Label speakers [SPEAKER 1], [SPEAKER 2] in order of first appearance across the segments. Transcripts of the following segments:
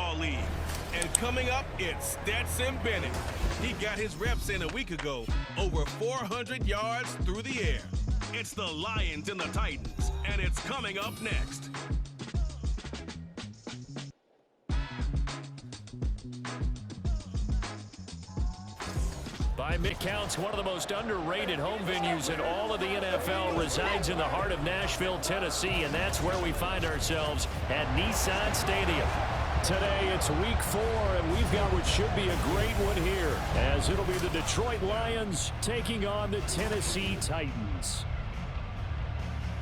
[SPEAKER 1] football league. And coming up, it's Stetson Bennett. He got his reps in a week ago, over 400 yards through the air. It's the Lions and the Titans, and it's coming up next.
[SPEAKER 2] By mid counts, one of the most underrated home venues in all of the NFL resides in the heart of Nashville, Tennessee, and that's where we find ourselves at Nissan Stadium. Today it's week 4, and we've got what should be a great one here, as it'll be the Detroit Lions taking on the Tennessee Titans.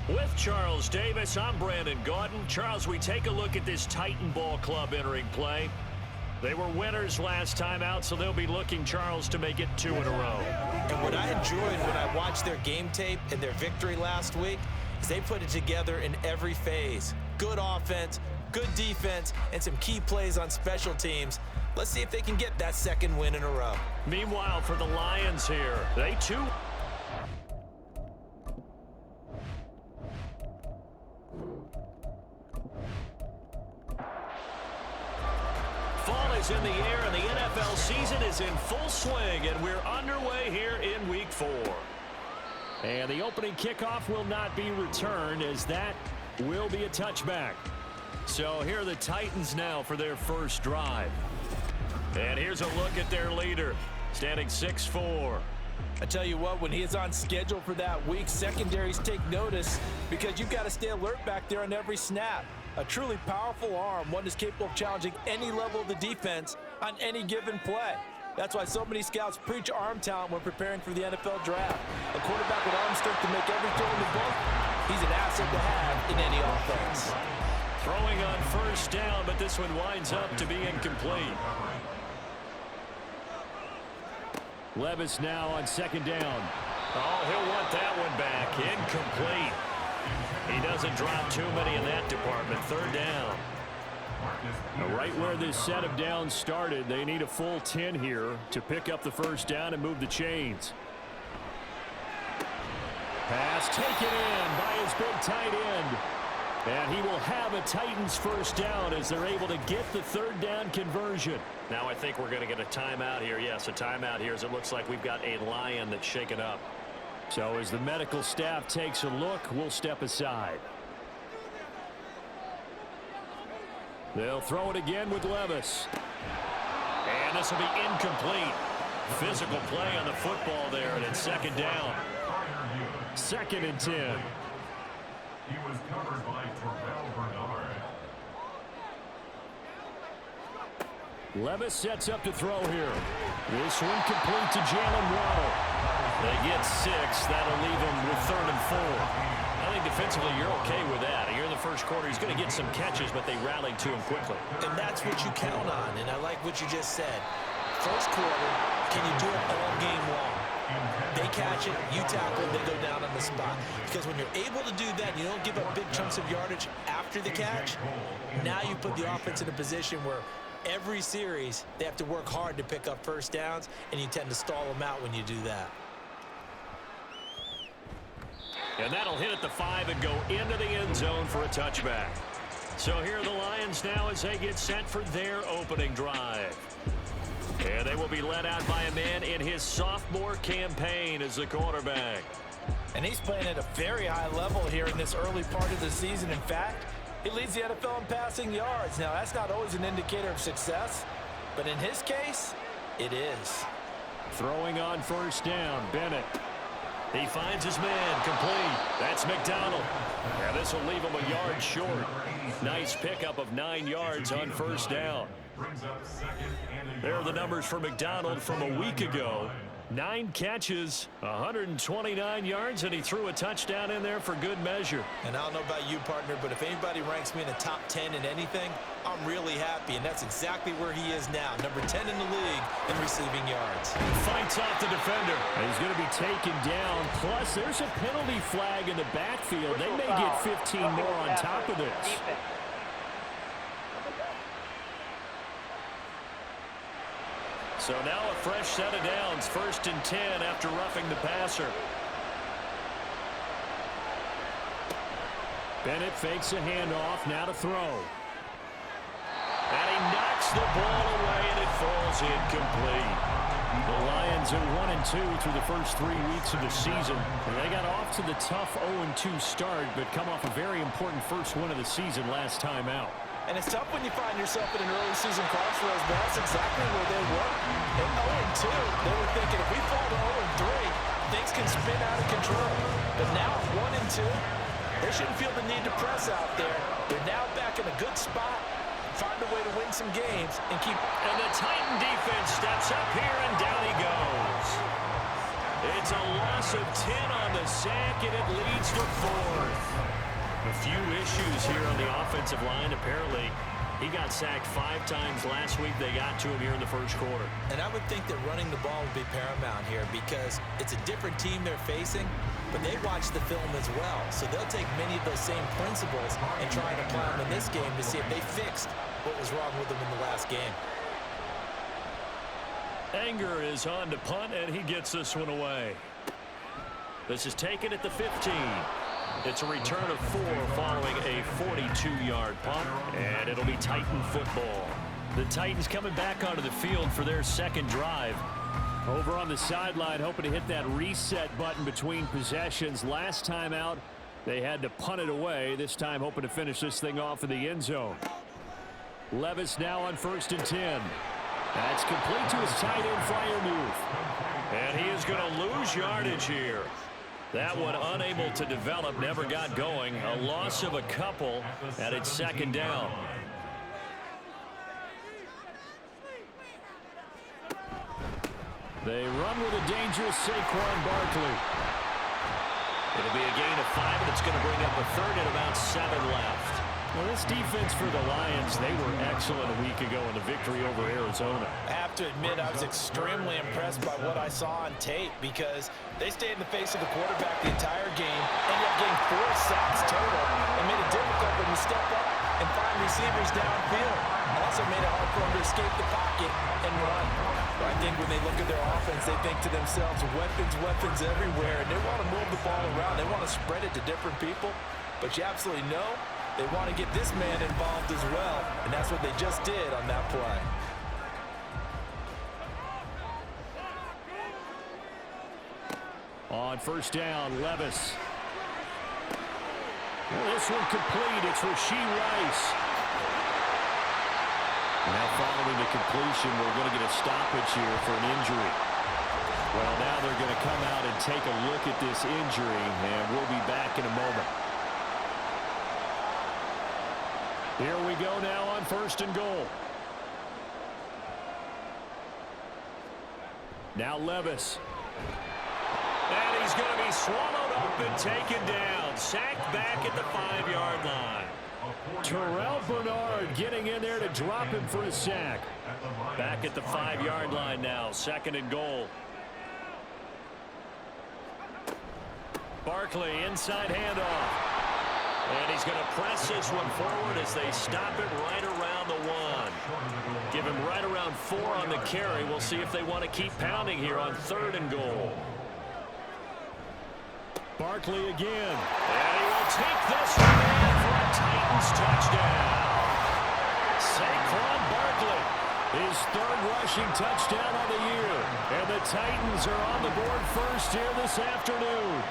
[SPEAKER 2] With Charles Davis, I'm Brandon Gaudin. Charles, we take a look at this Titan ball club entering play. They were winners last time out, so they'll be looking, Charles, to make it 2 in a row.
[SPEAKER 3] And what I enjoyed when I watched their game tape and their victory last week is they put it together in every phase. Good offense, good defense, and some key plays on special teams. Let's see if they can get that second win in a row.
[SPEAKER 2] Meanwhile, for the Lions here, they too... Fall is in the air, and the NFL season is in full swing, and we're underway here in week 4. And the opening kickoff will not be returned, as that will be a touchback. So here are the Titans now for their first drive. And here's a look at their leader, standing 6'4".
[SPEAKER 3] I tell you what, when he is on schedule for that week, secondaries take notice because you've got to stay alert back there on every snap. A truly powerful arm, one that's capable of challenging any level of the defense on any given play. That's why so many scouts preach arm talent when preparing for the NFL draft. A quarterback with arm strength to make every throw in the book, he's an asset to have in any offense.
[SPEAKER 2] Throwing on first down, but this one winds up to be incomplete. Levis now on second down. Oh, he'll want that one back. Incomplete. He doesn't drop too many in that department. Third down. Now, right where this set of downs started, they need a full 10 here to pick up the first down and move the chains. Pass taken in by his big tight end. And he will have a Titans first down as they're able to get the third down conversion. Now I think we're going to get a timeout here. Yes, a timeout here as it looks like we've got a Lion that's shaken up. So as the medical staff takes a look, we'll step aside. They'll throw it again with Levis. And this will be incomplete. Physical play on the football there, and it's second down. 2nd and 10.
[SPEAKER 4] He was covered by Terrell Bernard.
[SPEAKER 2] Levis sets up to throw here. This one complete to Jalen Waddle. They get 6. That'll leave him with 3rd and 4. I think defensively you're okay with that. Here in the first quarter, he's going to get some catches, but they rallied to him quickly.
[SPEAKER 3] And that's what you count on, and I like what you just said. First quarter, can you do it all game long? They catch it, you tackle, they go down on the spot. Because when you're able to do that, you don't give up big chunks of yardage after the catch. Now you put the offense in a position where every series they have to work hard to pick up first downs, and you tend to stall them out when you do that.
[SPEAKER 2] And that'll hit at the 5 and go into the end zone for a touchback. So here are the Lions now as they get set for their opening drive. And they will be led out by a man in his sophomore campaign as the quarterback.
[SPEAKER 3] And he's playing at a very high level here in this early part of the season. In fact, he leads the NFL in passing yards. Now, that's not always an indicator of success, but in his case, it is.
[SPEAKER 2] Throwing on first down, Bennett. He finds his man, complete. That's McDonald. And this will leave him a yard short. Nice pickup of 9 yards on first down. There are the numbers for McDonald from a week ago. 9 catches, 129 yards, and he threw a touchdown in there for good measure.
[SPEAKER 3] And I don't know about you, partner, but if anybody ranks me in the top 10 in anything, I'm really happy, and that's exactly where he is now, number 10 in the league in receiving yards.
[SPEAKER 2] Fights off the defender. And he's going to be taken down. Plus, there's a penalty flag in the backfield. They may get 15 more on top of this. So now a fresh set of downs, 1st and 10 after roughing the passer. Bennett fakes a handoff, now to throw. And he knocks the ball away, and it falls incomplete. The Lions are 1-2 through the first 3 weeks of the season. And they got off to the tough 0-2 start, but come off a very important first win of the season last time out.
[SPEAKER 3] And it's tough when you find yourself in an early season crossroads, but that's exactly where they were. At 0-2, they were thinking if we fall to 0-3, things can spin out of control. But now at 1-2, they shouldn't feel the need to press out there. They're now back in a good spot. Find a way to win some games and keep.
[SPEAKER 2] And the Titan defense steps up here, and down he goes. It's a loss of 10 on the sack, and it leads to 4th. A few issues here on the offensive line. Apparently, he got sacked 5 times last week. They got to him here in the first quarter.
[SPEAKER 3] And I would think that running the ball would be paramount here because it's a different team they're facing, but they watch the film as well. So they'll take many of those same principles and try and apply them in this game to see if they fixed what was wrong with them in the last game.
[SPEAKER 2] Anger is on to punt, and he gets this one away. This is taken at the 15. It's a return of 4 following a 42-yard punt, and it'll be Titan football. The Titans coming back onto the field for their second drive. Over on the sideline, hoping to hit that reset button between possessions. Last time out, they had to punt it away. This time hoping to finish this thing off in the end zone. Levis now on 1st and 10. That's complete to his tight end flyer move. And he is going to lose yardage here. That one unable to develop, never got going. A loss of a couple, and it's second down. They run with a dangerous Saquon Barkley. It'll be a gain of 5, and it's going to bring up a third and about 7 left. Well, this defense for the Lions, they were excellent a week ago in the victory over Arizona.
[SPEAKER 3] I have to admit, I was extremely impressed by what I saw on tape because they stayed in the face of the quarterback the entire game, ended up getting 4 sacks total, and made it difficult for them to step up and find receivers downfield. Also made it hard for them to escape the pocket and run. But I think when they look at their offense, they think to themselves, weapons everywhere, and they want to move the ball around. They want to spread it to different people, but you absolutely know they want to get this man involved as well, and that's what they just did on that play.
[SPEAKER 2] On 1st down, Levis. This one complete. It's Rashee Rice. Now following the completion, we're going to get a stoppage here for an injury. Well, now they're going to come out and take a look at this injury, and we'll be back in a moment. Here we go now on 1st and goal. Now Levis. And he's going to be swallowed up and taken down. Sacked back at the 5-yard line. Terrell Bernard getting in there to drop him for a sack. Back at the 5-yard line now. 2nd and goal. Barkley inside handoff. And he's going to press this one forward as they stop it right around the 1. Give him right around 4 on the carry. We'll see if they want to keep pounding here on 3rd and goal. Barkley again. And he will take this one in for a Titans touchdown. Saquon Barkley, his 3rd rushing touchdown of the year. And the Titans are on the board first here this afternoon.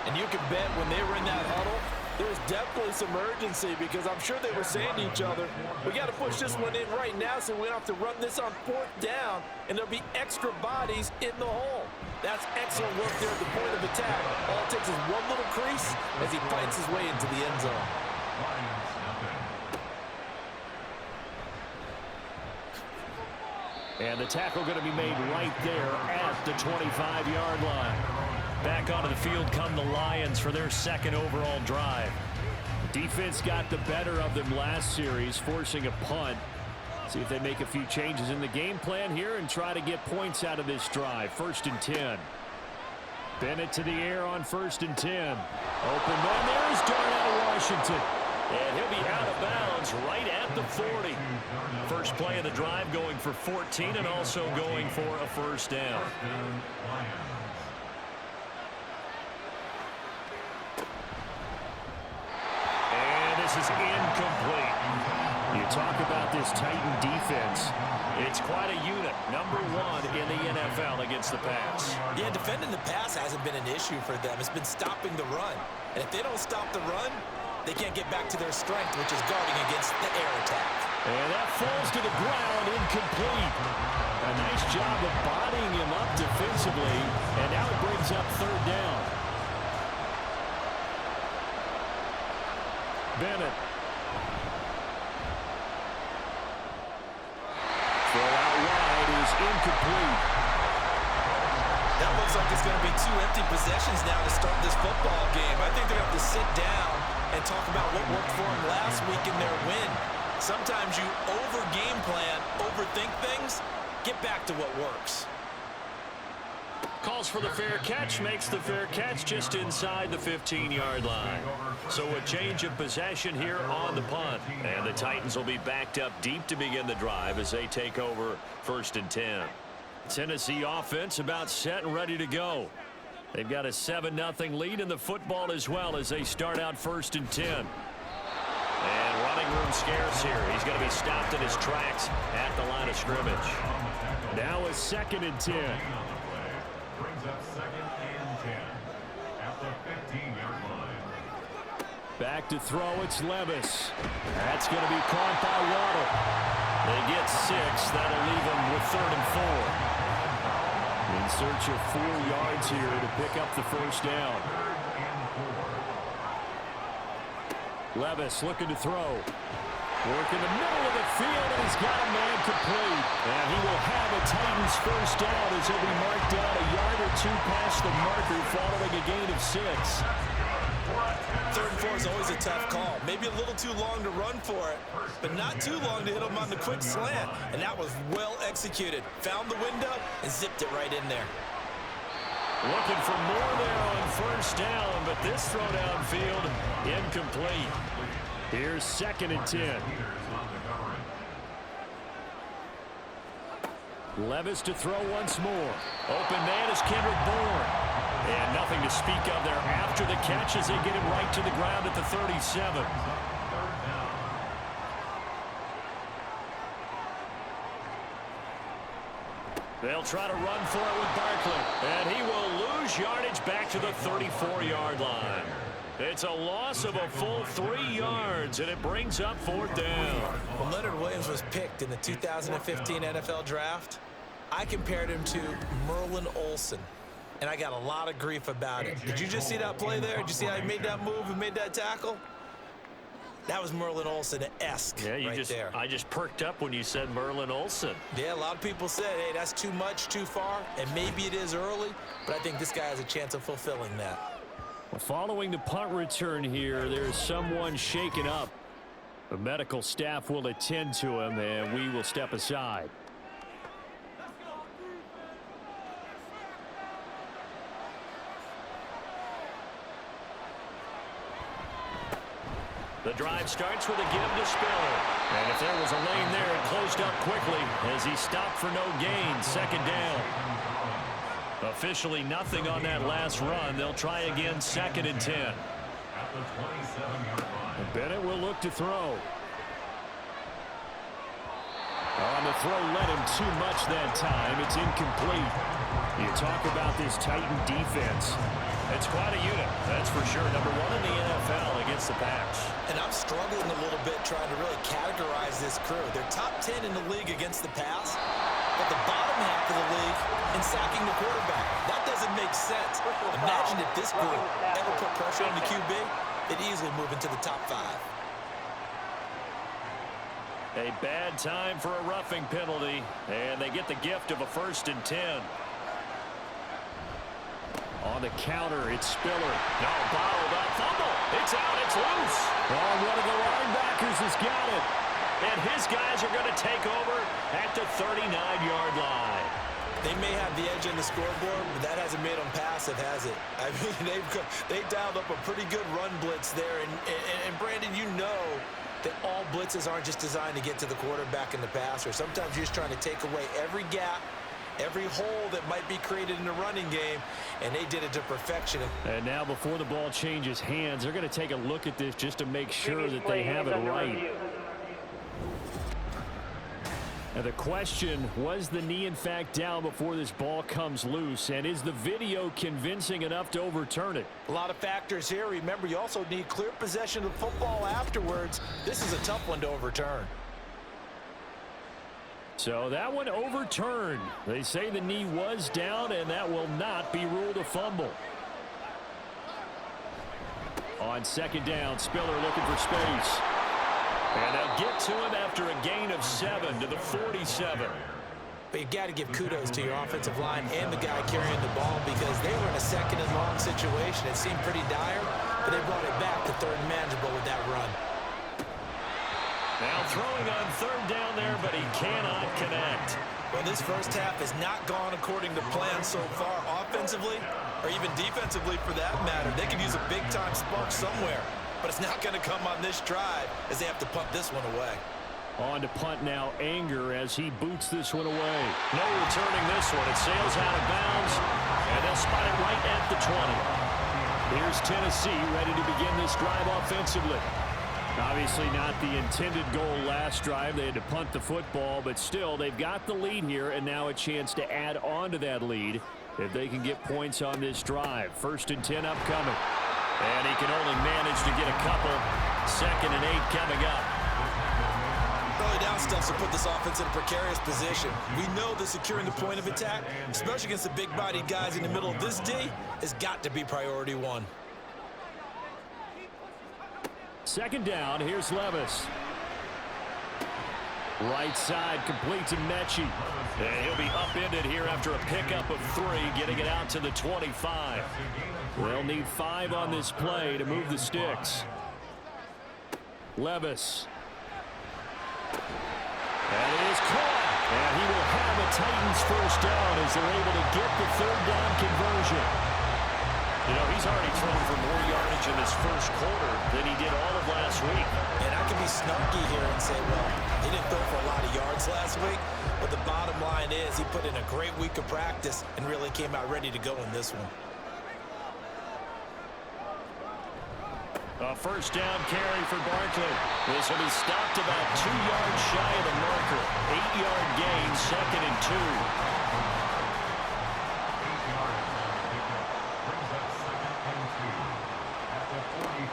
[SPEAKER 3] And you can bet when they were in that huddle, there was definitely some urgency because I'm sure they were saying to each other, we got to push this one in right now so we don't have to run this on 4th down, and there'll be extra bodies in the hole. That's excellent work there at the point of attack. All it takes is one little crease as he fights his way into the end zone.
[SPEAKER 2] And the tackle going to be made right there at the 25-yard line. Back onto the field come the Lions for their 2nd overall drive. Defense got the better of them last series, forcing a punt. See if they make a few changes in the game plan here and try to get points out of this drive. 1st and 10. Bennett to the air on 1st and 10. Open man, there's Darnell Washington. And he'll be out of bounds right at the 40. First play of the drive going for 14 and also going for a 1st down. This is incomplete. You talk about this Titan defense. It's quite a unit. Number 1 in the NFL against the pass.
[SPEAKER 3] Yeah, defending the pass hasn't been an issue for them. It's been stopping the run. And if they don't stop the run, they can't get back to their strength, which is guarding against the air attack.
[SPEAKER 2] And that falls to the ground, incomplete. A nice job of bodying him up defensively, and now it brings up 3rd down. Bennett. Throw out wide is incomplete.
[SPEAKER 3] That looks like it's going to be 2 empty possessions now to start this football game. I think they're going to have to sit down and talk about what worked for them last week in their win. Sometimes you over-game plan, overthink things, get back to what works.
[SPEAKER 2] Calls for the fair catch, makes the fair catch just inside the 15-yard line. So a change of possession here on the punt. And the Titans will be backed up deep to begin the drive as they take over 1st and 10. Tennessee offense about set and ready to go. They've got a 7-0 lead in the football as well as they start out 1st and 10. And running room scarce here. He's going to be stopped in his tracks at the line of scrimmage. Now a 2nd and 10.
[SPEAKER 4] Brings up 2nd and 10 at the 15-yard line.
[SPEAKER 2] Back to throw, it's Levis. That's going to be caught by Waddle. They get 6. That'll leave them with 3rd and 4. In search of 4 yards here to pick up the 1st down. Levis looking to throw. Work in the middle of the field, and he's got a man complete. And he will have a Titans 1st down as he'll be marked down a yard or 2 past the marker following a gain of 6.
[SPEAKER 3] 3rd and 4 is always a tough call. Maybe a little too long to run for it, but not too long to hit him on the quick slant. And that was well executed. Found the window and zipped it right in there.
[SPEAKER 2] Looking for more there on 1st down, but this throw downfield incomplete. Here's 2nd and 10. Levis to throw once more. Open man is Kendrick Bourne. And nothing to speak of there after the catch as they get him right to the ground at the 37. They'll try to run for it with Barkley. And he will lose yardage back to the 34-yard line. It's a loss of a full 3 yards, and it brings up 4th down.
[SPEAKER 3] When Leonard Williams was picked in the 2015 NFL Draft, I compared him to Merlin Olsen, and I got a lot of grief about it. Did you just see that play there? Did you see how he made that move and made that tackle? That was Merlin Olsen-esque there.
[SPEAKER 2] I just perked up when you said Merlin Olsen.
[SPEAKER 3] Yeah, a lot of people said, hey, that's too much, too far, and maybe it is early, but I think this guy has a chance of fulfilling that.
[SPEAKER 2] Well, following the punt return here, there's someone shaken up. The medical staff will attend to him, and we will step aside. The drive starts with a give to Spiller. And if there was a lane there, it closed up quickly as he stopped for no gain. 2nd down. Officially nothing on that last run. They'll try again 2nd and 10. And Bennett will look to throw. On the throw, let him too much that time. It's incomplete. You talk about this Titan defense. It's quite a unit, that's for sure. Number 1 in the NFL against the pass.
[SPEAKER 3] And I'm struggling a little bit trying to really categorize this crew. They're top 10 in the league against the pass, but the bottom half of the league in sacking the quarterback. That doesn't make sense. Imagine if this group ever put pressure on the QB, they'd easily move into the top 5.
[SPEAKER 2] A bad time for a roughing penalty, and they get the gift of a 1st and 10. On the counter, it's Spiller. No, bottled up, fumble. It's out, it's loose. Oh, one of the linebackers has got it. And his guys are going to take over at the 39-yard line.
[SPEAKER 3] They may have the edge on the scoreboard, but that hasn't made them passive, has it? I mean, they dialed up a pretty good run blitz there. And Brandon, you know that all blitzes aren't just designed to get to the quarterback and the passer. Sometimes you're just trying to take away every gap, every hole that might be created in the running game, and they did it to perfection. And
[SPEAKER 2] now before the ball changes hands, they're going to take a look at this just to make sure that they have it right. And the question, was the knee in fact down before this ball comes loose? And is the video convincing enough to overturn it?
[SPEAKER 3] A lot of factors here. Remember, you also need clear possession of the football afterwards. This is a tough one to overturn.
[SPEAKER 2] So that one overturned. They say the knee was down, and that will not be ruled a fumble. On second down, Spiller looking for space. And they'll get to him after a gain of 7 to the 47.
[SPEAKER 3] But you got to give kudos to your offensive line and the guy carrying the ball because they were in a second and long situation. It seemed pretty dire, but they brought it back to third and manageable with that run.
[SPEAKER 2] Now throwing on third down there, but he cannot connect.
[SPEAKER 3] Well, this first half has not gone according to plan so far offensively or even defensively for that matter. They could use a big-time spark somewhere, but it's not going to come on this drive as they have to punt this one away.
[SPEAKER 2] On to punt now, Anger as he boots this one away. No returning this one. It sails out of bounds, and they'll spot it right at the 20. Here's Tennessee ready to begin this drive offensively. Obviously not the intended goal last drive. They had to punt the football, but still they've got the lead here, and now a chance to add on to that lead if they can get points on this drive. 1st and 10 upcoming. And he can only manage to get a couple. 2nd and 8 coming up.
[SPEAKER 3] Early down stuff will put this offense in a precarious position. We know that securing the point of attack, especially against the big-bodied guys in the middle of this D, has got to be priority one.
[SPEAKER 2] 2nd down, here's Levis. Right side complete to Mechie. And he'll be upended here after a pickup of 3, getting it out to the 25. They'll need 5 on this play to move the sticks. Levis. And it is caught. And he will have a Titans first down as they're able to get the 3rd down conversion. You know, he's already thrown for more yardage in this first quarter than he did all of last week.
[SPEAKER 3] And I can be snarky here and say, well, he didn't throw for a lot of yards last week, but the bottom line is he put in a great week of practice and really came out ready to go in this one.
[SPEAKER 2] A first down carry for Barkley. This will be stopped about 2 yards shy of the marker. 8-yard gain, 2nd and 2.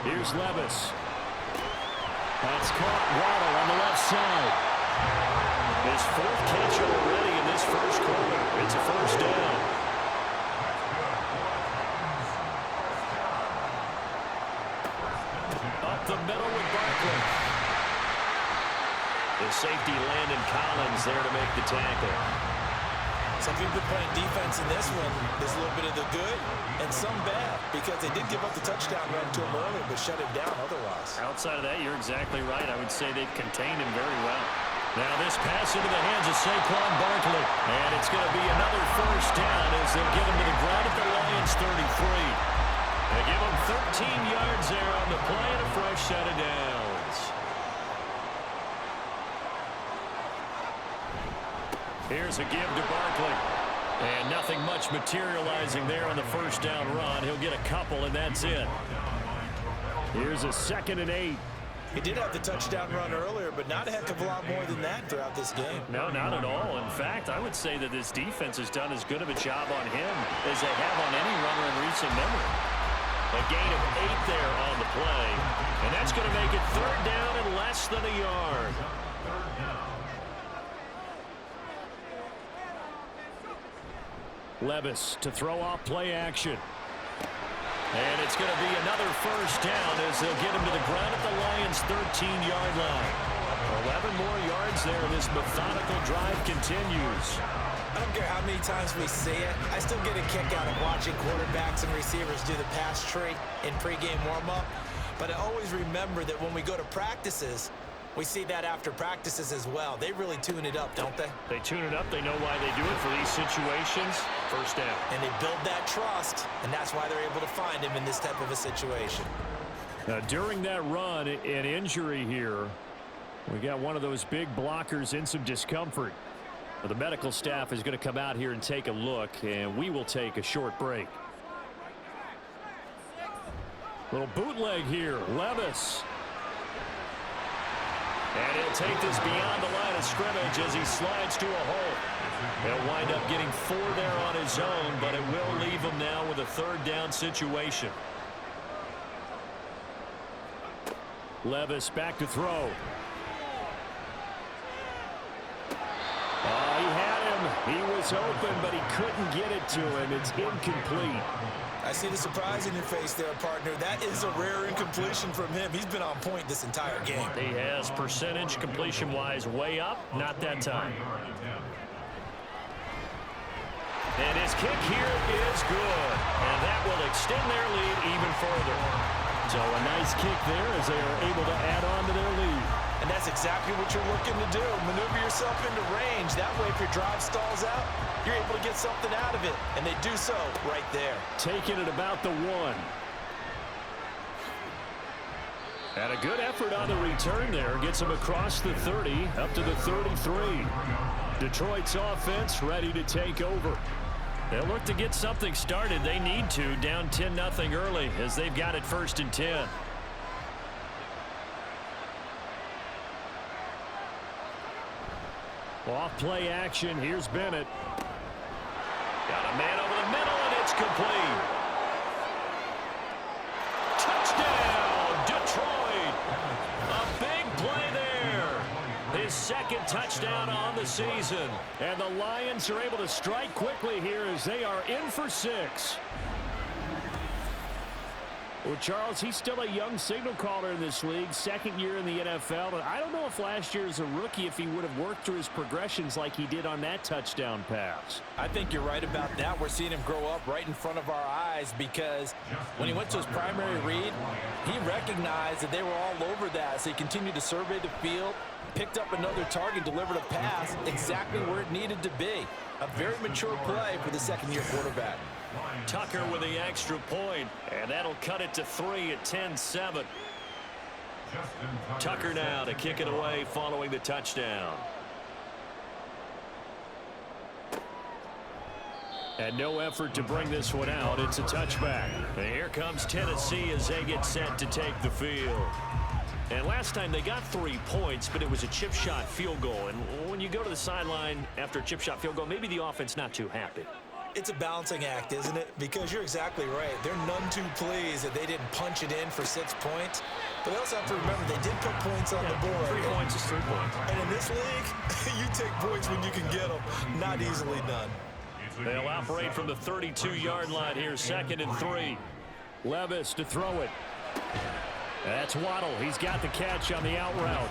[SPEAKER 2] Here's Levis. That's caught. Waddle on the left side. His 4th catch already in this first quarter. It's a first down. Up the middle with Barkley. The safety Landon Collins there to make the tackle.
[SPEAKER 3] Some people playing defense in this one. There's a little bit of the good and some bad because they did give up the touchdown run to him earlier but shut him down otherwise.
[SPEAKER 2] Outside of that, you're exactly right. I would say they've contained him very well. Now this pass into the hands of Saquon Barkley. And it's going to be another first down as they'll get him to the ground at the Lions 33. They give him 13 yards there on the play and a fresh set of downs. Here's a give to Barkley. And nothing much materializing there on the first down run. He'll get a couple, and that's it. Here's a 2nd and 8.
[SPEAKER 3] He did have the touchdown run earlier, but not a heck of a lot more than that throughout this game.
[SPEAKER 2] No, not at all. In fact, I would say that this defense has done as good of a job on him as they have on any runner in recent memory. A gain of 8 there on the play. And that's going to make it 3rd down and less than a yard. Levis to throw off play action. And it's going to be another first down as they'll get him to the ground at the Lions' 13-yard line. 11 more yards there. This methodical drive continues.
[SPEAKER 3] I don't care how many times we see it. I still get a kick out of watching quarterbacks and receivers do the pass tree in pregame warm-up. But I always remember that when we go to practices, we see that after practices as well. They really tune it up, don't they?
[SPEAKER 2] They tune it up. They know why they do it for these situations. First down.
[SPEAKER 3] And they build that trust, and that's why they're able to find him in this type of a situation.
[SPEAKER 2] Now, during that run, an injury here. We got one of those big blockers in some discomfort. Well, the medical staff is going to come out here and take a look, and we will take a short break. Little bootleg here. Levis. And he'll take this beyond the line of scrimmage as he slides to a hole. He'll wind up getting 4 there on his own, but it will leave him now with a 3rd down situation. Levis back to throw. He had him. He was open, but he couldn't get it to him. It's incomplete.
[SPEAKER 3] I see the surprise in your face there, partner. That is a rare incompletion from him. He's been on point this entire game.
[SPEAKER 2] He has percentage completion-wise way up. Not that time. And his kick here is good. And that will extend their lead even further. So a nice kick there as they are able to add on to their lead.
[SPEAKER 3] And that's exactly what you're looking to do. Maneuver yourself into range. That way, if your drive stalls out, you're able to get something out of it. And they do so right there.
[SPEAKER 2] Taking it about the 1. And a good effort on the return there. Gets him across the 30, up to the 33. Detroit's offense ready to take over. They'll look to get something started. They need to, down 10-0 early as they've got it 1st and 10. Off play action. Here's Bennett. Got a man over the middle, and it's complete. Touchdown, Detroit. A big play there. His 2nd touchdown on the season. And the Lions are able to strike quickly here as they are in for 6. Well, Charles, he's still a young signal caller in this league, 2nd year in the NFL. But I don't know if last year as a rookie, if he would have worked through his progressions like he did on that touchdown pass.
[SPEAKER 3] I think you're right about that. We're seeing him grow up right in front of our eyes because when he went to his primary read, he recognized that they were all over that. So he continued to survey the field, picked up another target, delivered a pass exactly where it needed to be. A very mature play for the 2nd-year quarterback.
[SPEAKER 2] Tucker with the extra point, and that'll cut it to 3 at 10-7. Tucker now to kick it away following the touchdown. And no effort to bring this one out. It's a touchback. And here comes Tennessee as they get set to take the field. And last time they got 3 points, but it was a chip shot field goal. And when you go to the sideline after a chip shot field goal, maybe the offense not too happy.
[SPEAKER 3] It's a balancing act, isn't it? Because you're exactly right. They're none too pleased that they didn't punch it in for 6 points. But they also have to remember they did put points on the board.
[SPEAKER 2] 3 points is 3 points.
[SPEAKER 3] And in this league, you take points when you can get them. Not easily done.
[SPEAKER 2] They'll operate from the 32-yard line here, 2nd and 3. Levis to throw it. That's Waddle. He's got the catch on the out route.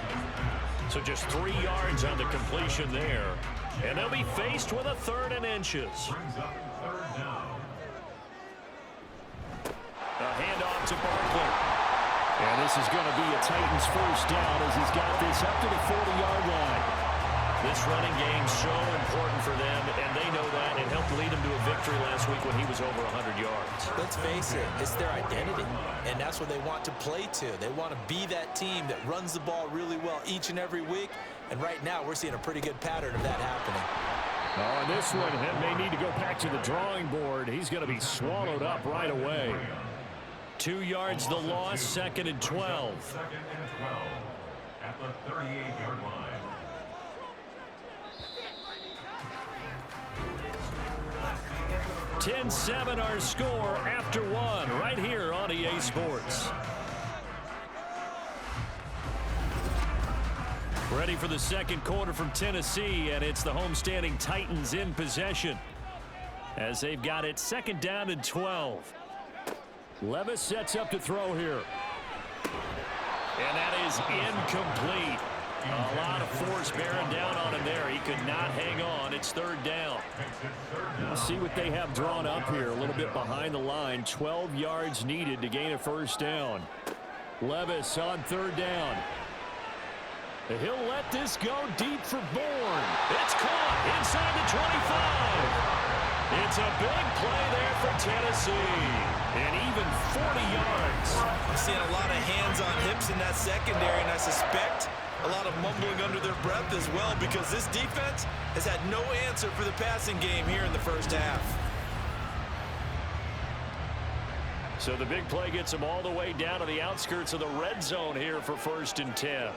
[SPEAKER 2] So just 3 yards on the completion there. And they'll be faced with a 3rd and inches. A handoff to Barkley. And this is going to be a Titans 1st down as he's got this up to the 40-yard line. This running game so important for them, and they know that. It helped lead him to a victory last week when he was over 100 yards.
[SPEAKER 3] Let's face it, it's their identity, and that's what they want to play to. They want to be that team that runs the ball really well each and every week, and right now we're seeing a pretty good pattern of that happening.
[SPEAKER 2] On this one, he may need to go back to the drawing board. He's going to be swallowed up right away. 2 yards the loss, 2nd and 12.
[SPEAKER 4] 2nd and 12 at the 38-yard line.
[SPEAKER 2] 10-7 our score after 1 right here on EA Sports. Ready for the 2nd quarter from Tennessee, and it's the homestanding Titans in possession as they've got it 2nd down and 12. Levis sets up to throw here. And that is incomplete. A lot of force bearing down on him there. He could not hang on. It's 3rd down. Let's see what they have drawn up here. A little bit behind the line. 12 yards needed to gain a 1st down. Levis on 3rd down. He'll let this go deep for Bourne. It's caught inside the 25. It's a big play there for Tennessee. And even 40 yards.
[SPEAKER 3] I'm seeing a lot of hands on hips in that secondary, and I suspect a lot of mumbling under their breath as well because this defense has had no answer for the passing game here in the 1st half.
[SPEAKER 2] So the big play gets them all the way down to the outskirts of the red zone here for 1st and 10.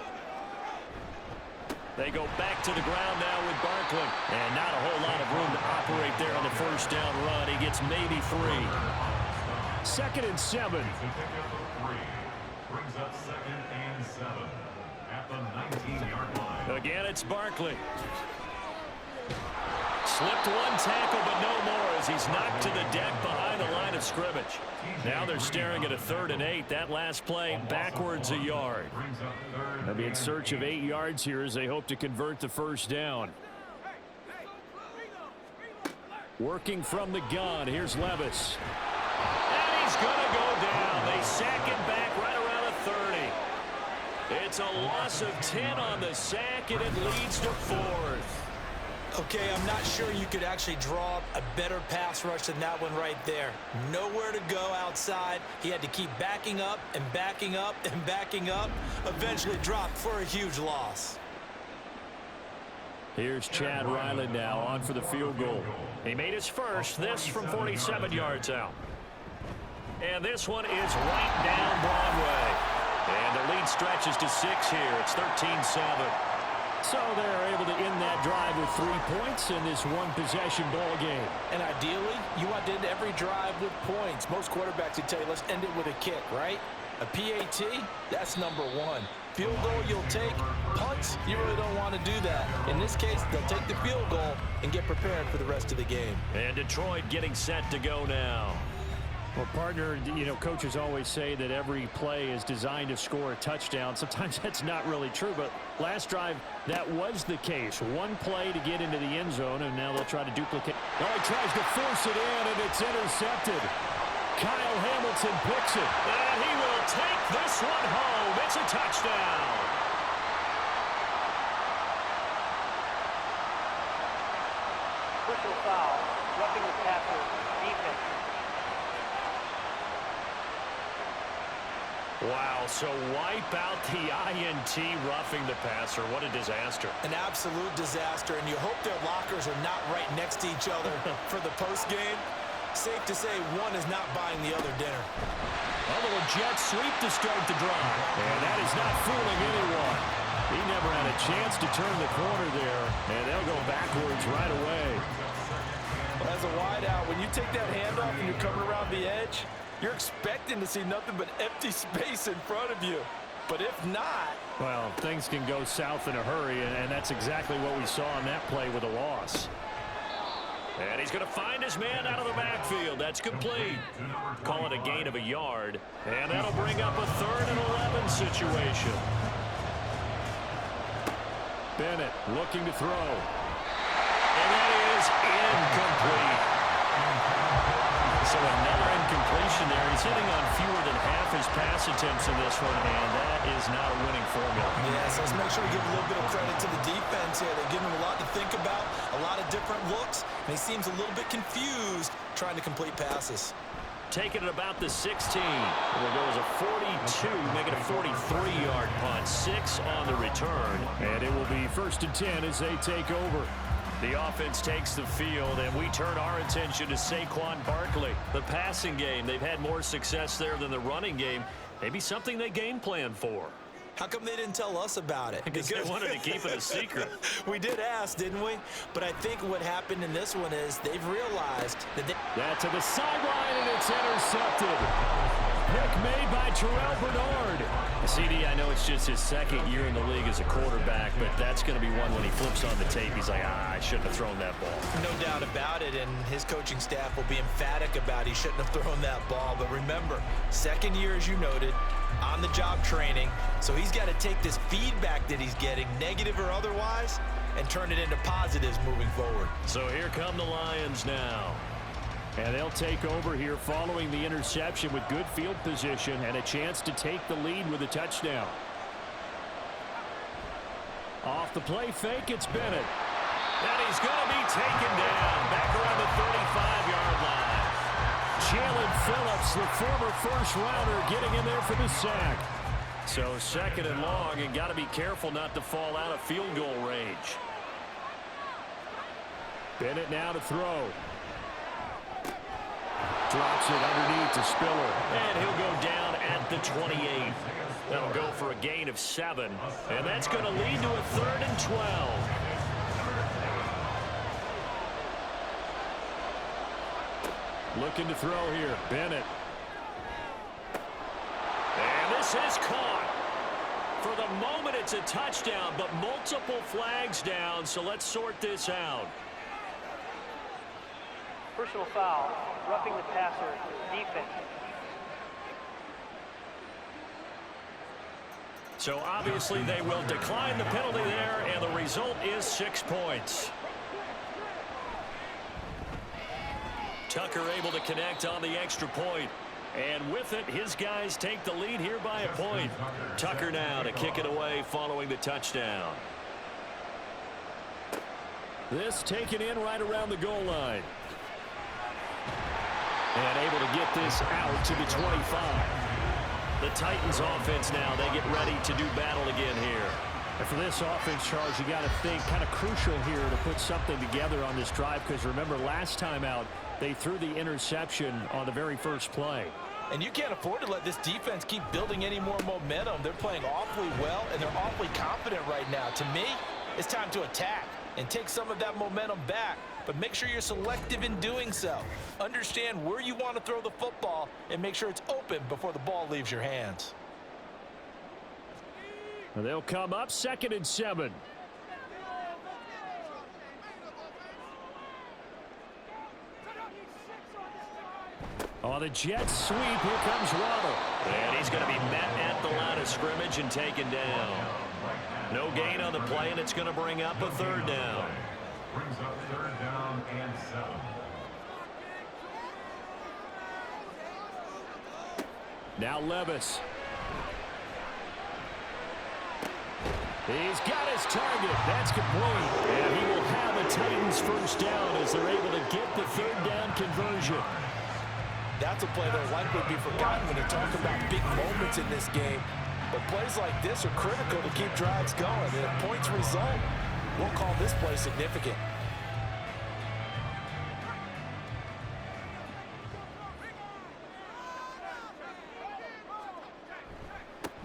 [SPEAKER 2] They go back to the ground now with Barkley. And not a whole lot of room to operate there on the first down run. He gets maybe 3. 2nd and 7.
[SPEAKER 4] Brings up 2nd and 7 at the 19-yard line.
[SPEAKER 2] Again, it's Barkley. Slipped one tackle, but no more as he's knocked to the deck behind the line of scrimmage. Now they're staring at a 3rd and 8. That last play backwards a yard. They'll be in search of 8 yards here as they hope to convert the first down. Working from the gun, here's Levis. And he's going to go down. They sack him back right around the 30. It's a loss of 10 on the sack, and it leads to 4th.
[SPEAKER 3] Okay, I'm not sure you could actually draw up a better pass rush than that one right there. Nowhere to go outside. He had to keep backing up and backing up and backing up. Eventually dropped for a huge loss.
[SPEAKER 2] Here's Chad Ryland now on for the field goal. He made his first, this from 47 yards out. And this one is right down Broadway. And the lead stretches to 6 here. It's 13-7. So they're able to end that drive with 3 points in this one-possession ball game.
[SPEAKER 3] And ideally, you want to end every drive with points. Most quarterbacks would tell you, let's end it with a kick, right? A PAT, that's number 1. Field goal you'll take. Punts, you really don't want to do that. In this case, they'll take the field goal and get prepared for the rest of the game.
[SPEAKER 2] And Detroit getting set to go now. Well, partner, you know, coaches always say that every play is designed to score a touchdown. Sometimes that's not really true, but last drive, that was the case. One play to get into the end zone, and now they'll try to duplicate. Oh, he tries to force it in, and it's intercepted. Kyle Hamilton picks it. And he will take this one home. It's a touchdown.
[SPEAKER 5] Personal foul, roughing the passer, defense.
[SPEAKER 2] Wow, so wipe out the INT roughing the passer. What a disaster.
[SPEAKER 3] An absolute disaster, and you hope their lockers are not right next to each other for the postgame. Safe to say one is not buying the other dinner.
[SPEAKER 2] A little jet sweep to start the drive. And that is not fooling anyone. He never had a chance to turn the corner there, and they'll go backwards right away.
[SPEAKER 3] Well, as a wideout, when you take that handoff and you're coming around the edge, you're expecting to see nothing but empty space in front of you. But if not...
[SPEAKER 2] Well, things can go south in a hurry, and that's exactly what we saw on that play with a loss. And he's going to find his man out of the backfield. That's complete. Call it a gain of a yard. And that'll bring up a 3rd and 11 situation. Bennett looking to throw. And that is incomplete. So another incompletion there. He's hitting on fewer than half his pass attempts in this one, and that is not a winning formula.
[SPEAKER 3] Yes, let's make sure we give a little bit of credit to the defense here. They give him a lot to think about, a lot of different looks, and he seems a little bit confused trying to complete passes.
[SPEAKER 2] Taking it about the 16. There goes a 42, make it a 43-yard punt. 6 on the return. And it will be 1st and 10 as they take over. The offense takes the field, and we turn our attention to Saquon Barkley. The passing game, they've had more success there than the running game. Maybe something they game plan for.
[SPEAKER 3] How come they didn't tell us about it?
[SPEAKER 2] Because they wanted to keep it a secret.
[SPEAKER 3] We did ask, didn't we? But I think what happened in this one is they've realized that they...
[SPEAKER 2] That to the sideline, and it's intercepted. Pick made by Terrell Bernard. CD, I know it's just his 2nd year in the league as a quarterback, but that's going to be one when he flips on the tape. He's like, I shouldn't have thrown that ball.
[SPEAKER 3] No doubt about it, and his coaching staff will be emphatic about he shouldn't have thrown that ball. But remember, 2nd year, as you noted, on-the-job training. So he's got to take this feedback that he's getting, negative or otherwise, and turn it into positives moving forward.
[SPEAKER 2] So here come the Lions now. And they'll take over here following the interception with good field position and a chance to take the lead with a touchdown. Off the play fake, it's Bennett. And he's going to be taken down back around the 35-yard line. Jalen Phillips, the former first-rounder, getting in there for the sack. So 2nd and long, and got to be careful not to fall out of field goal range. Bennett now to throw. Drops it underneath to Spiller. And he'll go down at the 28. That'll go for a gain of 7. And that's going to lead to a 3rd and 12. Looking to throw here. Bennett. And this is caught. For the moment, it's a touchdown, but multiple flags down, so let's sort this out.
[SPEAKER 5] Personal foul, roughing the passer, defense.
[SPEAKER 2] So obviously they will decline the penalty there, and the result is 6 points. Tucker able to connect on the extra point. And with it, his guys take the lead here by a point. Tucker now to kick it away following the touchdown. This taken in right around the goal line. And able to get this out to the 25. The Titans offense now, they get ready to do battle again here.
[SPEAKER 6] And for this offense, Charles, you got to think kind of crucial here to put something together on this drive, because remember last time out, they threw the interception on the very first play.
[SPEAKER 3] And you can't afford to let this defense keep building any more momentum. They're playing awfully well, and they're awfully confident right now. To me, it's time to attack and take some of that momentum back, but make sure you're selective in doing so. Understand where you want to throw the football and make sure it's open before the ball leaves your hands.
[SPEAKER 2] They'll come up 2nd and 7.
[SPEAKER 6] On the jet sweep, here comes Waddle.
[SPEAKER 2] And he's going to be met at the line of scrimmage and taken down. No gain on the play, and it's going to bring up a 3rd down.
[SPEAKER 4] Brings up 3rd down and 7.
[SPEAKER 6] Now Levis. He's got his target. That's complete.
[SPEAKER 2] And he will have a Titans first down as they're able to get the 3rd down conversion.
[SPEAKER 3] That's a play that will likely be forgotten when you talk about big moments in this game. But plays like this are critical to keep drives going. And if points result, we'll call this play significant.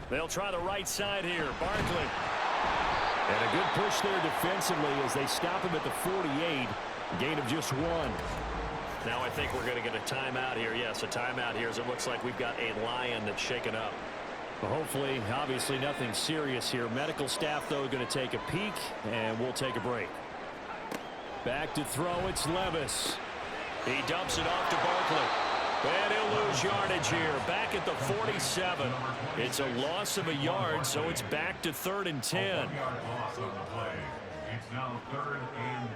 [SPEAKER 2] They'll try the right side here. Barkley.
[SPEAKER 6] And a good push there defensively as they stop him at the 48. Gain of just 1.
[SPEAKER 2] Now I think we're going to get a timeout here. Yes, a timeout here as it looks like we've got a Lion that's shaken up.
[SPEAKER 6] Well, hopefully, obviously nothing serious here. Medical staff, though, going to take a peek, and we'll take a break. Back to throw, it's Levis.
[SPEAKER 2] He dumps it off to Barkley. And he'll lose yardage here. Back at the 47. It's a loss of a yard, so it's back to 3rd and 10.
[SPEAKER 4] A 1-yard loss on the play. It's now 3rd and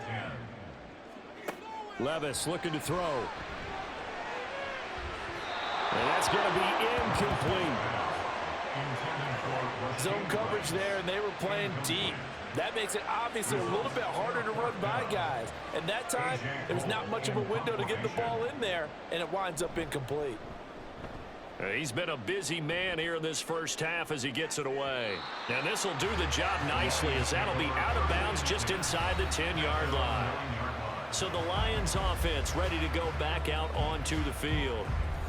[SPEAKER 4] 10.
[SPEAKER 6] Levis looking to throw. And that's going to be incomplete.
[SPEAKER 3] Zone coverage there, and they were playing deep. That makes it obviously a little bit harder to run by guys. And that time, there's not much of a window to get the ball in there, and it winds up incomplete.
[SPEAKER 2] He's been a busy man here in this first half as he gets it away. And this will do the job nicely as that'll be out of bounds just inside the 10-yard line. So the Lions offense ready to go back out onto the field.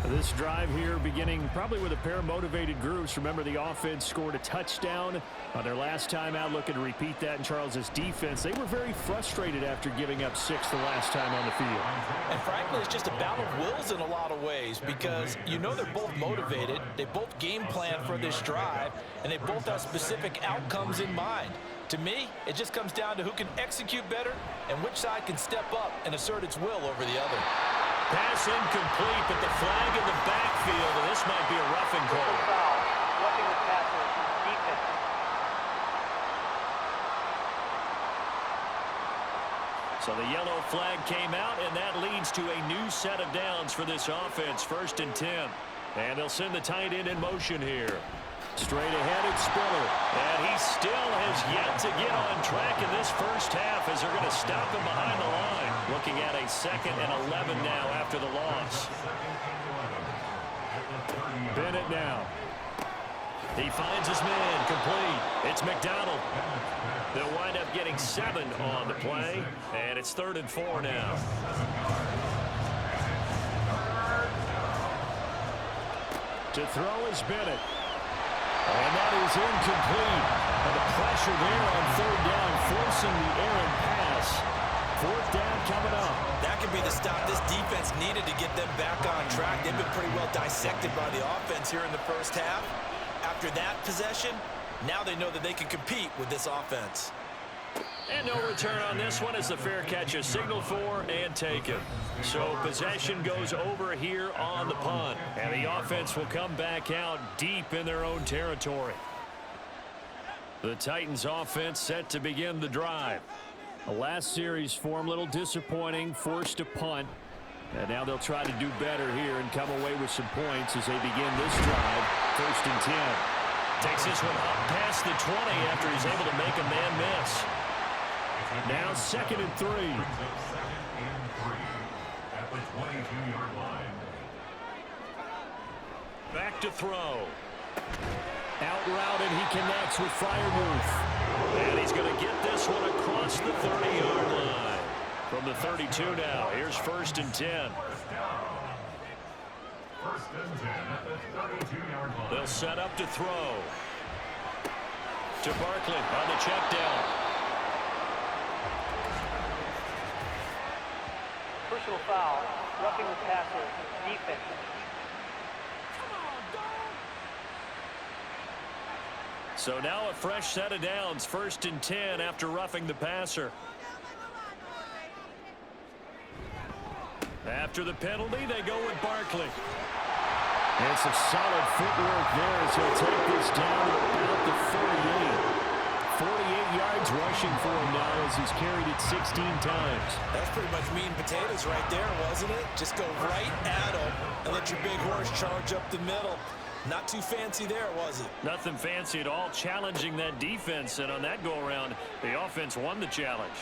[SPEAKER 6] This drive here beginning probably with a pair of motivated groups. Remember, the offense scored a touchdown on their last time out. Looking to repeat that in Charles's defense. They were very frustrated after giving up 6 the last time on the field.
[SPEAKER 3] And frankly, it's just a battle of wills in a lot of ways because you know they're both motivated. They both game plan for this drive, and they both have specific outcomes in mind. To me, it just comes down to who can execute better and which side can step up and assert its will over the other.
[SPEAKER 2] Pass incomplete, but the flag in the backfield, and this might be a roughing call.
[SPEAKER 5] Foul, roughing the passer, defense.
[SPEAKER 2] So the yellow flag came out, and that leads to a new set of downs for this offense, 1st and 10. And they'll send the tight end in motion here.
[SPEAKER 6] Straight ahead, it's Spiller.
[SPEAKER 2] And he still has yet to get on track in this first half as they're going to stop him behind the line. Looking at a 2nd and 11 now after the loss.
[SPEAKER 6] Bennett now.
[SPEAKER 2] He finds his man, complete. It's McDonald. They'll wind up getting 7 on the play, and it's 3rd and 4 now. To throw is Bennett. And that is incomplete. And the pressure there on third down, forcing the errant pass. Fourth down coming up.
[SPEAKER 3] That could be the stop this defense needed to get them back on track. They've been pretty well dissected by the offense here in the first half. After that possession, now they know that they can compete with this offense.
[SPEAKER 2] And no return on this one as the fair catch is signaled for and taken. So possession goes over here on the punt. And the offense will come back out deep in their own territory. The Titans offense set to begin the drive. The last series form a little disappointing, forced a punt. And now they'll try to do better here and come away with some points as they begin this drive. 1st and 10. Takes this one up past the 20 after he's able to make a man miss. Now 2nd and 3.
[SPEAKER 4] Second and 3 at the 22-yard line.
[SPEAKER 2] Back to throw. Out route, and he connects with Freiermuth. And he's going to get this one across the 30-yard line. From the 32 now, here's 1st and 10.
[SPEAKER 4] 1st and 10 at the 32-yard line.
[SPEAKER 2] They'll set up to throw. To Barkley on the check down.
[SPEAKER 5] Personal foul, roughing the passer, defense.
[SPEAKER 2] So now a fresh set of downs, 1st and 10 after roughing the passer. After the penalty, they go with Barkley. And some solid footwork there as he'll take this down to about the 48. 48 yards rushing for him now as he's carried it 16 times.
[SPEAKER 3] That's pretty much meat and potatoes right there, wasn't it? Just go right at him and let your big horse charge up the middle. Not too fancy there, was it?
[SPEAKER 2] Nothing fancy at all, challenging that defense, and on that go-around, the offense won the challenge.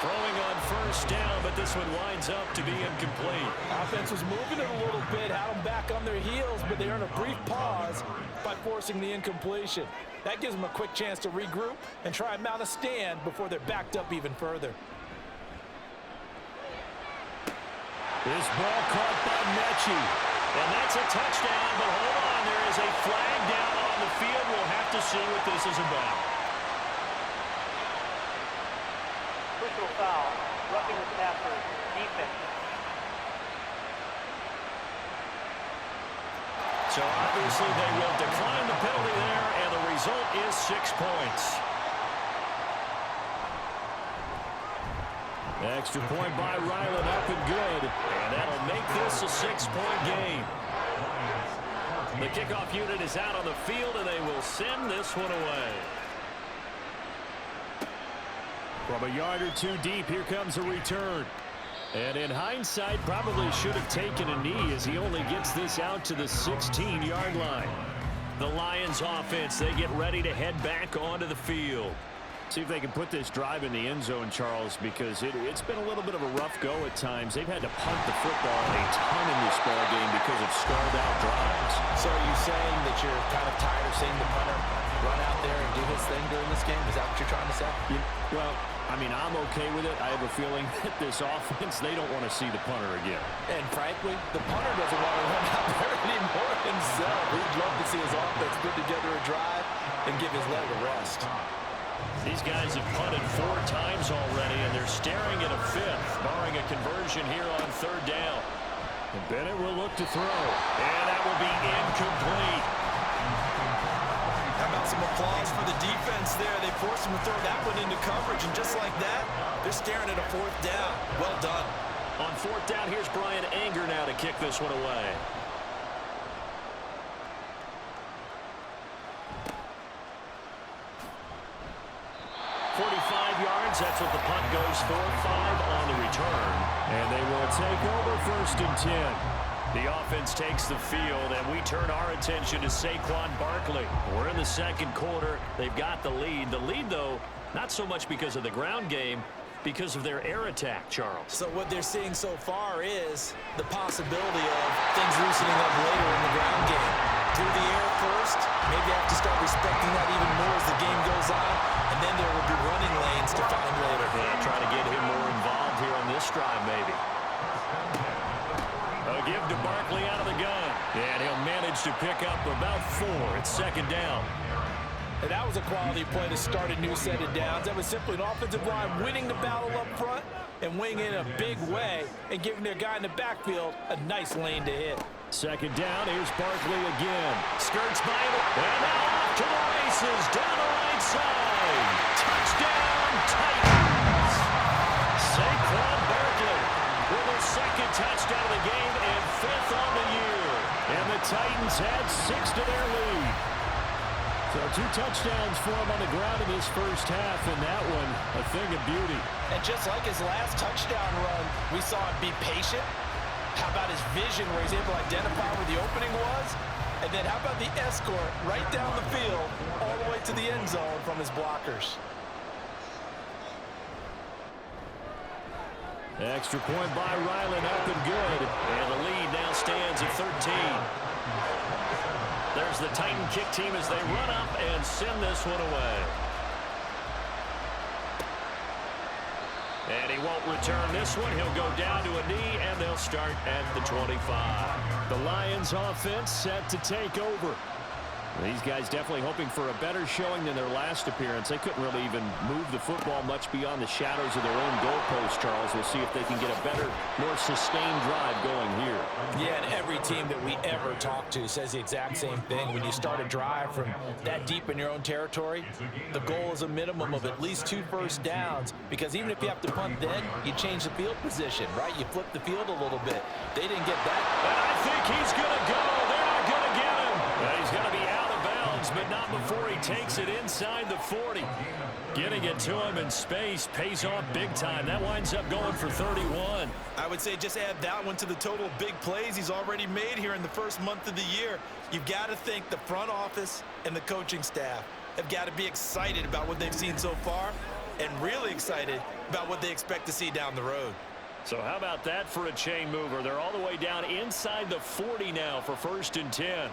[SPEAKER 2] Throwing on 1st down, but this one winds up to be incomplete.
[SPEAKER 3] Offense was moving it a little bit, had them back on their heels, but they earned a brief pause by forcing the incompletion. That gives them a quick chance to regroup and try and mount a stand before they're backed up even further.
[SPEAKER 2] This ball caught by Mechie. And that's a touchdown, but hold on, there is a flag down on the field. We'll have to see what this is about.
[SPEAKER 5] Personal foul, roughing the passer, defense.
[SPEAKER 2] So obviously they will decline the penalty there, and the result is 6 points. Extra point by Ryland, up and good. And that'll make this a 6-point game. The kickoff unit is out on the field, and they will send this one away. From a yard or two deep, here comes a return. And in hindsight, probably should have taken a knee as he only gets this out to the 16-yard line. The Lions offense, they get ready to head back onto the field. See if they can put this drive in the end zone, Charles, because it's been a little bit of a rough go at times. They've had to punt the football a ton in this ball game because of stalled-out drives.
[SPEAKER 3] So are you saying that you're kind of tired of seeing the punter run out there and do his thing during this game? Is that what you're trying to say?
[SPEAKER 2] Well, I mean, I'm okay with it. I have a feeling that this offense, they don't want to see the punter again.
[SPEAKER 3] And frankly, the punter doesn't want to run out there anymore himself. He'd love to see his offense put together a drive and give his leg a rest.
[SPEAKER 2] These guys have punted 4 times already, and they're staring at a 5th, barring a conversion here on 3rd down. And Bennett will look to throw, and that will be incomplete.
[SPEAKER 3] How about some applause for the defense there? They forced him to throw that one into coverage, and just like that, they're staring at a 4th down. Well done.
[SPEAKER 2] On 4th down, here's Brian Anger now to kick this one away. 45 yards, that's what the punt goes for. 5 on the return. And they will take over 1st and 10. The offense takes the field, and we turn our attention to Saquon Barkley. We're in the 2nd quarter. They've got the lead. The lead, though, not so much because of the ground game, because of their air attack, Charles.
[SPEAKER 3] So what they're seeing so far is the possibility of things loosening up later in the ground game. Through the air first, maybe they have to start respecting that even more as the game goes on, and then there will be running lanes to find later.
[SPEAKER 2] Yeah, trying to get him more involved here on this drive, maybe. A give to Barkley out of the gun. And he'll manage to pick up about 4. It's second down.
[SPEAKER 3] And that was a quality play to start a new set of downs. That was simply an offensive line winning the battle up front and winning in a big way and giving their guy in the backfield a nice lane to hit.
[SPEAKER 2] Second down, here's Barkley again. Skirts by him, and now off to the races, down the right side. Touchdown, Titans! Saquon Barkley with his second touchdown of the game and 5th on the year. And the Titans had 6 to their lead. So 2 touchdowns for him on the ground in this first half, and that one a thing of beauty.
[SPEAKER 3] And just like his last touchdown run, we saw him be patient. How about his vision where he's able to identify where the opening was? And then how about the escort right down the field all the way to the end zone from his blockers?
[SPEAKER 2] Extra point by Ryland, up and good. And the lead now stands at 13. There's the Titan kick team as they run up and send this one away. And he won't return this one. He'll go down to a knee, and they'll start at the 25. The Lions offense set to take over. These guys definitely hoping for a better showing than their last appearance. They couldn't really even move the football much beyond the shadows of their own goalpost, Charles. We'll see if they can get a better, more sustained drive going here.
[SPEAKER 3] Yeah, and every team that we ever talk to says the exact same thing. When you start a drive from that deep in your own territory, the goal is a minimum of at least 2 first downs, because even if you have to punt then, you change the field position, right? You flip the field a little bit. They didn't get that.
[SPEAKER 2] And I think he's going to go. They're not going to get him. He's going to be out of bounds, but not before he takes it inside the 40. Getting it to him in space pays off big time. That winds up going for 31.
[SPEAKER 3] I would say just add that one to the total of big plays he's already made here in the first month of the year. You've got to think the front office and the coaching staff have got to be excited about what they've seen so far and really excited about what they expect to see down the road.
[SPEAKER 2] So how about that for a chain mover? They're all the way down inside the 40 now for 1st and 10.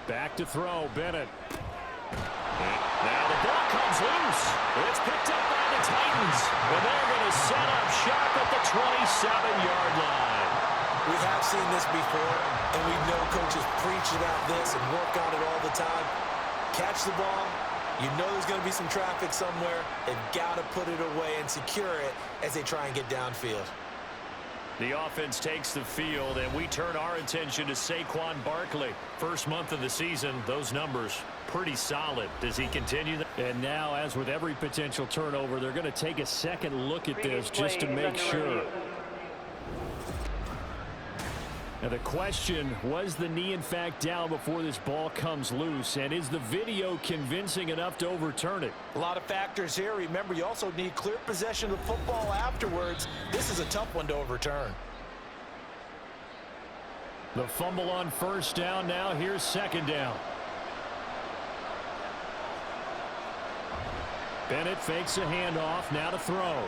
[SPEAKER 2] Back to throw, Bennett. Now the ball comes loose. It's picked up by the Titans. And they're going to set up shop at the 27-yard line.
[SPEAKER 3] We have seen this before, and we know coaches preach about this and work on it all the time. Catch the ball. You know there's going to be some traffic somewhere. They've got to put it away and secure it as they try and get downfield.
[SPEAKER 2] The offense takes the field, and we turn our attention to Saquon Barkley. First month of the season, those numbers pretty solid. Does he continue that? And now, as with every potential turnover, they're going to take a second look at this just to make sure. Now the question, was the knee in fact down before this ball comes loose? And is the video convincing enough to overturn it?
[SPEAKER 3] A lot of factors here. Remember, you also need clear possession of the football afterwards. This is a tough one to overturn.
[SPEAKER 2] The fumble on 1st down. Now here's 2nd down. Bennett fakes a handoff. Now to throw.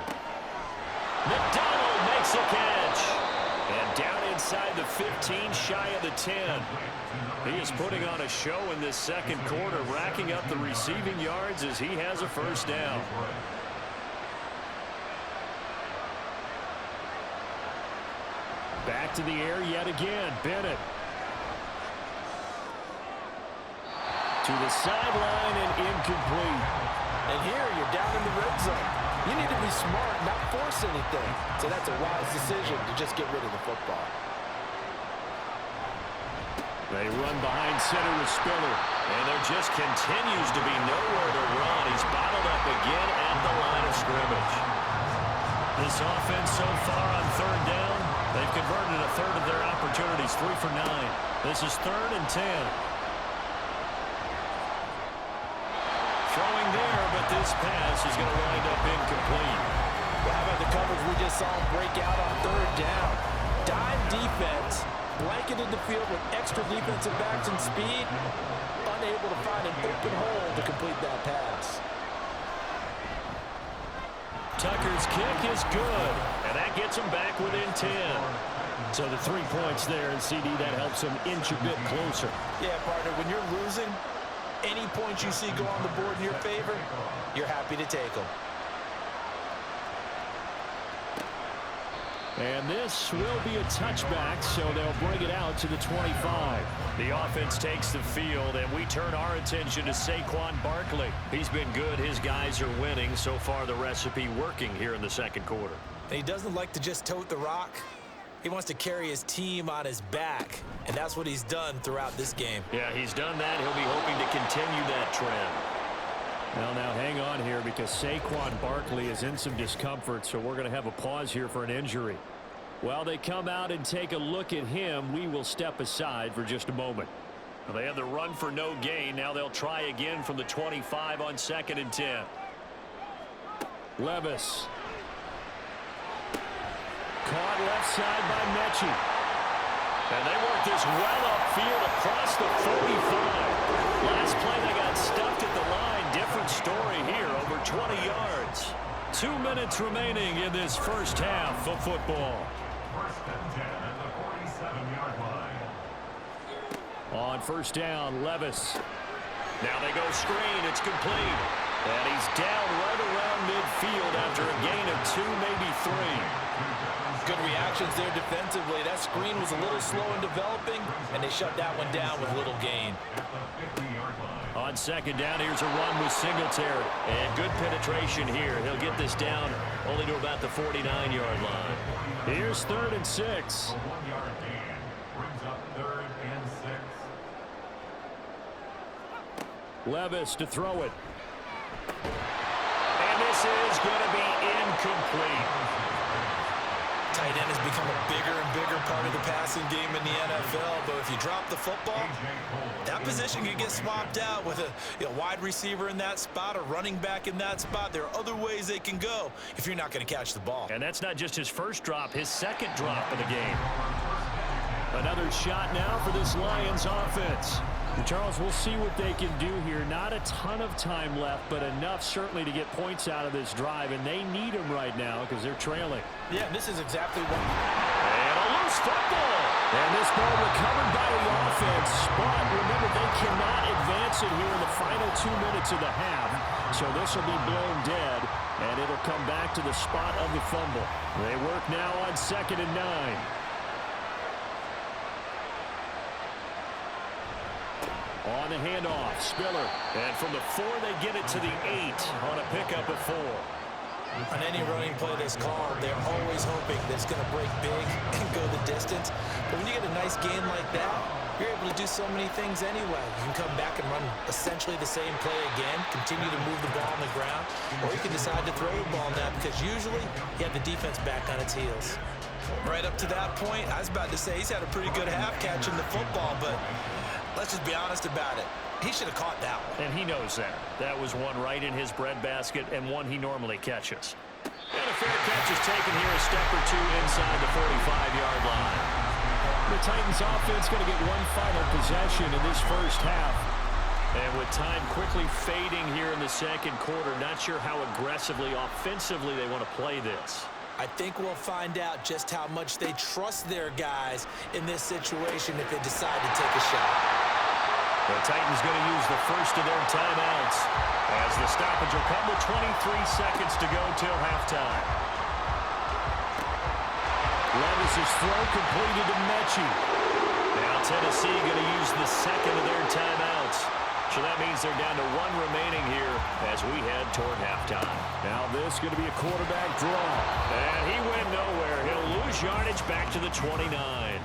[SPEAKER 2] McDonald makes a catch. And down inside the 15, shy of the 10. He is putting on a show in this second quarter, racking up the receiving yards as he has a 1st down. Back to the air yet again, Bennett. To the sideline and incomplete.
[SPEAKER 3] And here you're down in the red zone. You need to be smart, not force anything. So that's a wise decision to just get rid of the football.
[SPEAKER 2] They run behind center with Spiller. And there just continues to be nowhere to run. He's bottled up again at the line of scrimmage. This offense so far on 3rd down, they've converted a third of their opportunities, 3 for 9. This is 3rd and 10. Throwing there, but this pass is going to wind up incomplete.
[SPEAKER 3] Well, how about the coverage we just saw him break out on 3rd down? Dime defense, blanketed the field with extra defensive backs and speed, unable to find an open hole to complete that pass.
[SPEAKER 2] Tucker's kick is good, and that gets him back within 10. So the 3 points there, and CD, that helps him inch a bit closer.
[SPEAKER 3] Yeah, partner, when you're losing, any points you see go on the board in your favor, you're happy to take them.
[SPEAKER 6] And this will be a touchback, so they'll bring it out to the 25.
[SPEAKER 2] The offense takes the field, and we turn our attention to Saquon Barkley. He's been good. His guys are winning. So far, the recipe working here in the second quarter.
[SPEAKER 3] And he doesn't like to just tote the rock. He wants to carry his team on his back, and that's what he's done throughout this game.
[SPEAKER 2] Yeah, he's done that. He'll be hoping to continue that trend.
[SPEAKER 6] Well, now hang on here because Saquon Barkley is in some discomfort, so we're going to have a pause here for an injury. While they come out and take a look at him, we will step aside for just a moment.
[SPEAKER 2] Well, they had the run for no gain. Now they'll try again from the 25 on 2nd and 10.
[SPEAKER 6] Levis. Caught left side by Mechie.
[SPEAKER 2] And they work this well upfield across the 45. Last play they got stuffed at the line. Different story here, over 20 yards. 2 minutes remaining in this first half of football.
[SPEAKER 4] First and 10 at the 47-yard line.
[SPEAKER 6] On first down, Levis.
[SPEAKER 2] Now they go screen. It's complete. And he's down right around midfield after a gain of 2, maybe 3.
[SPEAKER 3] Good reactions there defensively. That screen was a little slow in developing, and they shut that one down with little gain.
[SPEAKER 2] On second down, here's a run with Singletary. And good penetration here. He'll get this down only to about the 49-yard line.
[SPEAKER 6] Here's 3rd and 6.
[SPEAKER 4] A 1-yard gain brings up 3rd and 6.
[SPEAKER 6] Levis to throw it.
[SPEAKER 2] And this is going to be incomplete.
[SPEAKER 3] Tight end has become a bigger and bigger part of the passing game in the NFL, but if you drop the football, that position can get swapped out with a wide receiver in that spot, a running back in that spot. There are other ways they can go if you're not going to catch the ball.
[SPEAKER 2] And that's not just his first drop, his second drop of the game.
[SPEAKER 6] Another shot now for this Lions offense. And Charles, we'll see what they can do here. Not a ton of time left, but enough certainly to get points out of this drive, and they need them right now because they're trailing.
[SPEAKER 3] Yeah, this is exactly what.
[SPEAKER 2] And a loose football.
[SPEAKER 6] And this ball recovered by the offense. But remember, they cannot advance it here in the final 2 minutes of the half. So this will be blown dead, and it'll come back to the spot of the fumble. They work now on 2nd and 9. On the handoff, Spiller.
[SPEAKER 2] And from the 4, they get it to the 8 on a pickup of 4.
[SPEAKER 3] On any running play that's called, they're always hoping that it's going to break big and go the distance. But when you get a nice gain like that, you're able to do so many things anyway. You can come back and run essentially the same play again, continue to move the ball on the ground, or you can decide to throw the ball now because usually you have the defense back on its heels. Right up to that point, I was about to say he's had a pretty good half catching the football, but let's just be honest about it. He should have caught that one.
[SPEAKER 2] And he knows that. That was one right in his breadbasket and one he normally catches. And a fair catch is taken here a step or 2 inside the 45-yard line.
[SPEAKER 6] The Titans offense going to get one final possession in this first half.
[SPEAKER 2] And with time quickly fading here in the second quarter, not sure how aggressively, offensively they want to play this.
[SPEAKER 3] I think we'll find out just how much they trust their guys in this situation if they decide to take a shot.
[SPEAKER 2] The Titans going to use the first of their timeouts as the stoppage will come with 23 seconds to go till halftime.
[SPEAKER 6] Levis' throw completed to Mechie.
[SPEAKER 2] Now Tennessee going to use the second of their timeouts. So that means they're down to 1 remaining here as we head toward halftime.
[SPEAKER 6] Now this is going to be a quarterback draw.
[SPEAKER 2] And he went nowhere. He'll lose yardage back to the 29.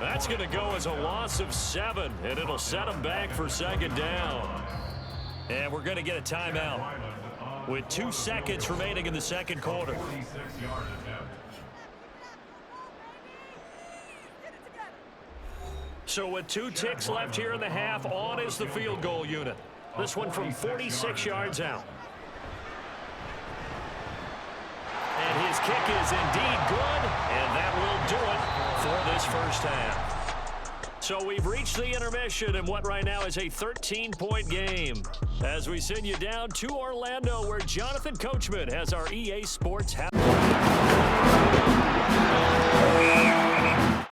[SPEAKER 2] That's going to go as a loss of 7, and it'll set him back for 2nd down. And we're going to get a timeout with 2 seconds remaining in the second quarter. So with 2 ticks left here in the half, on is the field goal unit. This one from 46 yards out. And his kick is indeed good, and that will do it for this first half. So we've reached the intermission in what right now is a 13-point game. As we send you down to Orlando, where Jonathan Coachman has our EA Sports half.